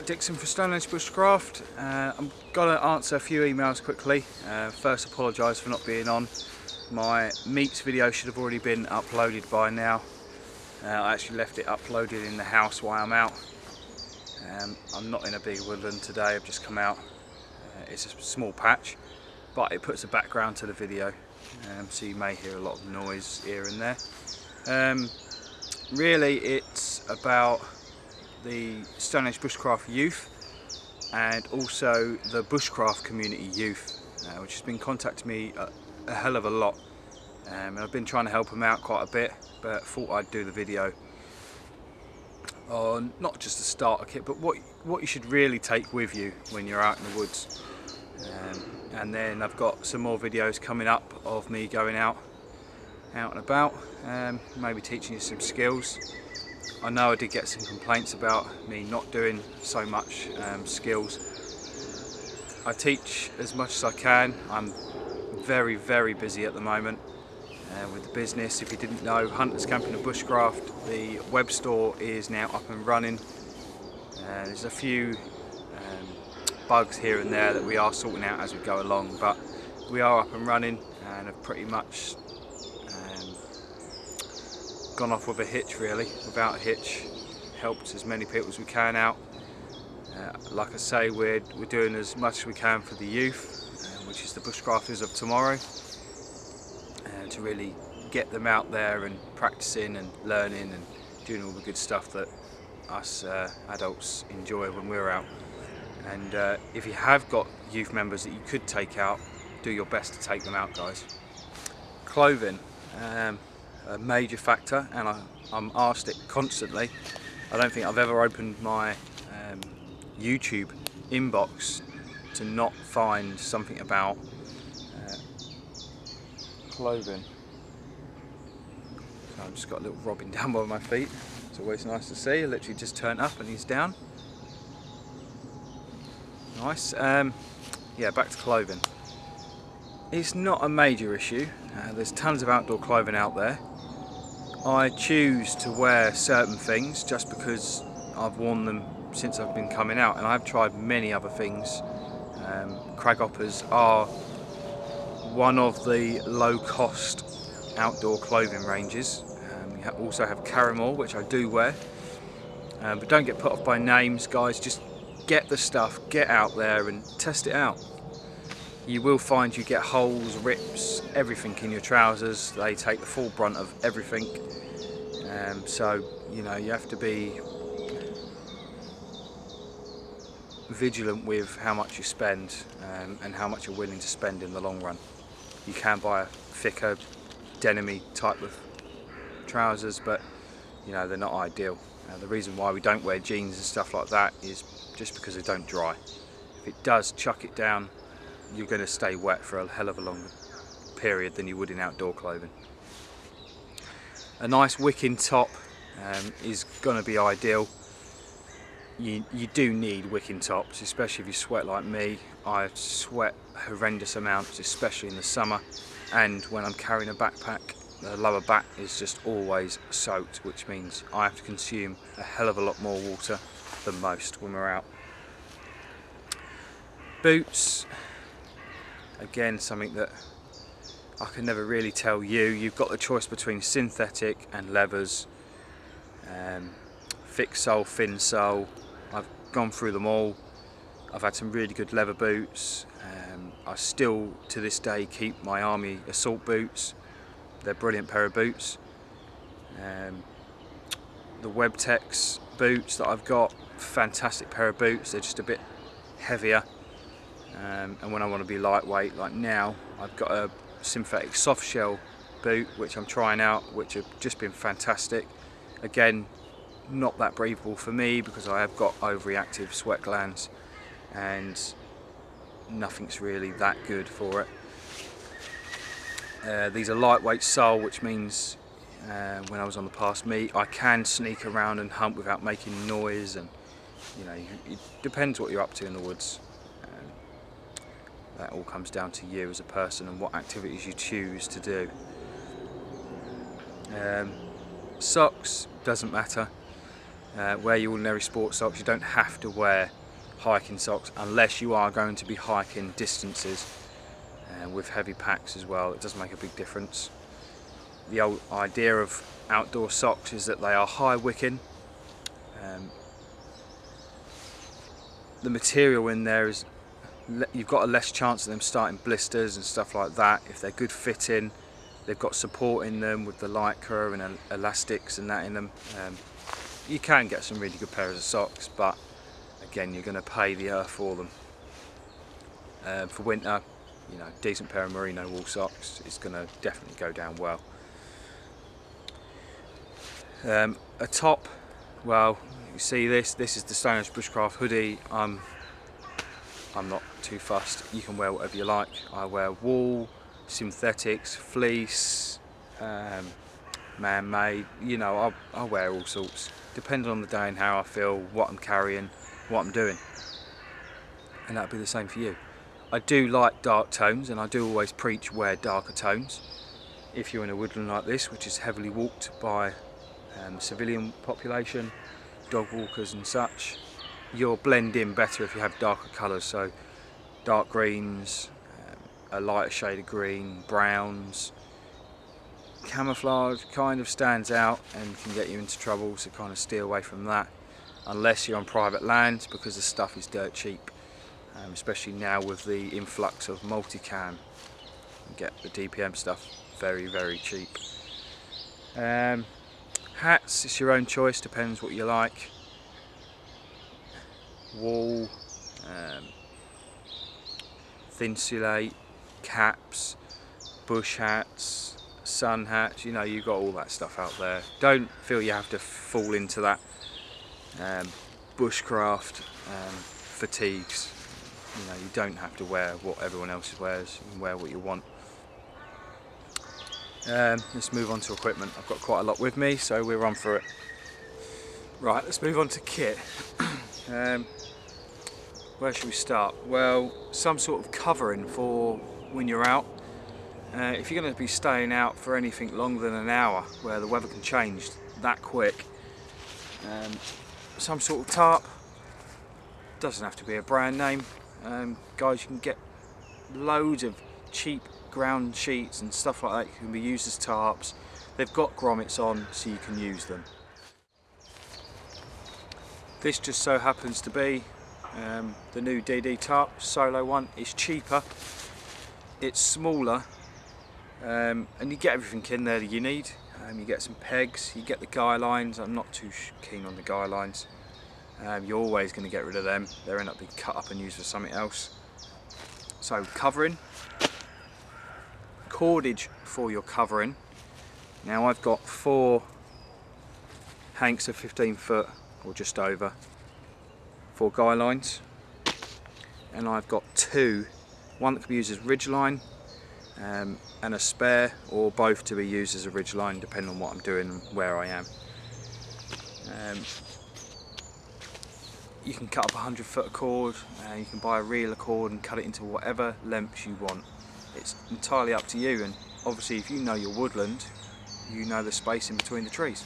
Matt Dixon for Stonehenge Bushcraft. I'm going to answer a few emails quickly. First, apologise for not being on. My meats video should have already been uploaded by now. I actually left it uploaded in the house while I'm out. I'm not in a big woodland today, I've just come out. It's a small patch, but it puts a background to the video, so you may hear a lot of noise here and there. Really, it's about the Stonehenge Bushcraft youth and also the Bushcraft community youth, which has been contacting me a hell of a lot. And I've been trying to help them out quite a bit, but thought I'd do the video on not just the starter kit, but what you should really take with you when you're out in the woods. And then I've got some more videos coming up of me going out and about, maybe teaching you some skills. I know I did get some complaints about me not doing so much skills. I teach as much as I can. I'm very, very busy at the moment with the business. If you didn't know, Hunters Camping and Bushcraft, the web store is now up and running. There's a few bugs here and there that we are sorting out as we go along, but we are up and running and have pretty much gone off with a hitch, really. Without a hitch, helped as many people as we can out. Like I say, we're doing as much as we can for the youth, which is the bushcrafters of tomorrow, to really get them out there and practicing and learning and doing all the good stuff that us adults enjoy when we're out. And if you have got youth members that you could take out, do your best to take them out, guys. Clothing. A major factor, and I'm asked it constantly. I don't think I've ever opened my YouTube inbox to not find something about clothing. So I've just got a little robin down by my feet. It's always nice to see. I literally just turned up and he's down. Nice. Yeah, back to clothing. It's not a major issue. There's tons of outdoor clothing out there. I choose to wear certain things just because I've worn them since I've been coming out, and I've tried many other things. Craghoppers are one of the low-cost outdoor clothing ranges. You also have Caramel, which I do wear, but don't get put off by names, guys. Just get the stuff, get out there and test it out. You will find you get holes, rips, everything in your trousers. They take the full brunt of everything. So, you know, you have to be vigilant with how much you spend and how much you're willing to spend in the long run. You can buy a thicker, denim-y type of trousers, but, you know, they're not ideal. The reason why we don't wear jeans and stuff like that is just because they don't dry. If it does, chuck it down, you're going to stay wet for a hell of a longer period than you would in outdoor clothing. A nice wicking top is going to be ideal. You do need wicking tops, especially if you sweat like me. I sweat horrendous amounts, especially in the summer, and when I'm carrying a backpack, the lower back is just always soaked, which means I have to consume a hell of a lot more water than most when we're out. Boots. Again, something that I can never really tell you. You've got the choice between synthetic and leathers, thick sole, thin sole. I've gone through them all. I've had some really good leather boots. I still, to this day, keep my Army assault boots. They're a brilliant pair of boots. The Webtex boots that I've got, fantastic pair of boots. They're just a bit heavier. And when I want to be lightweight, like now, I've got a synthetic soft shell boot which I'm trying out, which have just been fantastic. Again, not that breathable for me because I have got overreactive sweat glands and nothing's really that good for it. These are lightweight sole, which means when I was on the past meet, I can sneak around and hunt without making noise, and you know, it depends what you're up to in the woods. That all comes down to you as a person and what activities you choose to do. Socks, doesn't matter. wear your ordinary sports socks. You don't have to wear hiking socks unless you are going to be hiking distances with heavy packs as well. It does make a big difference. The old idea of outdoor socks is that they are high wicking. The material in there is, you've got a less chance of them starting blisters and stuff like that. If they're good fitting, they've got support in them with the Lycra and elastics and that in them. You can get some really good pairs of socks, but again, you're going to pay the earth for them. For winter, you know, decent pair of merino wool socks is going to definitely go down well. A top, well, you see this is the Stone Age Bushcraft hoodie. I'm not too fussed. You can wear whatever you like. I wear wool, synthetics, fleece, man-made. You know, I'll wear all sorts, depending on the day and how I feel, what I'm carrying, what I'm doing. And that'll be the same for you. I do like dark tones, and I do always preach wear darker tones. If you're in a woodland like this, which is heavily walked by the civilian population, dog walkers and such, you'll blend in better if you have darker colours. So dark greens, a lighter shade of green, browns. Camouflage kind of stands out and can get you into trouble, so kind of steer away from that unless you're on private land, because the stuff is dirt cheap, especially now with the influx of multicam. You get the DPM stuff very, very cheap. Hats, it's your own choice, depends what you like. Wool, thinsulate, caps, bush hats, sun hats, you know, you've got all that stuff out there. Don't feel you have to fall into that bushcraft fatigues. You know, you don't have to wear what everyone else wears. You can wear what you want. Let's move on to equipment. I've got quite a lot with me, so we're on for it. Right, let's move on to kit. Where should we start? Well, some sort of covering for when you're out. If you're going to be staying out for anything longer than an hour, where the weather can change that quick, some sort of tarp. Doesn't have to be a brand name. Guys, you can get loads of cheap ground sheets and stuff like that can be used as tarps. They've got grommets on, so you can use them. This just so happens to be the new DD tarp solo one. It's cheaper, it's smaller, and you get everything in there that you need. You get some pegs, you get the guy lines. I'm not too keen on the guy lines. You're always going to get rid of them. They'll end up being cut up and used for something else. So covering, cordage for your covering. Now I've got 4 hanks of 15 foot or just over, 4 guy lines, and I've got 2, one that can be used as ridgeline and a spare, or both to be used as a ridgeline depending on what I'm doing and where I am. You can cut up 100 foot of cord, you can buy a reel of cord and cut it into whatever lengths you want. It's entirely up to you, and obviously if you know your woodland, you know the space in between the trees.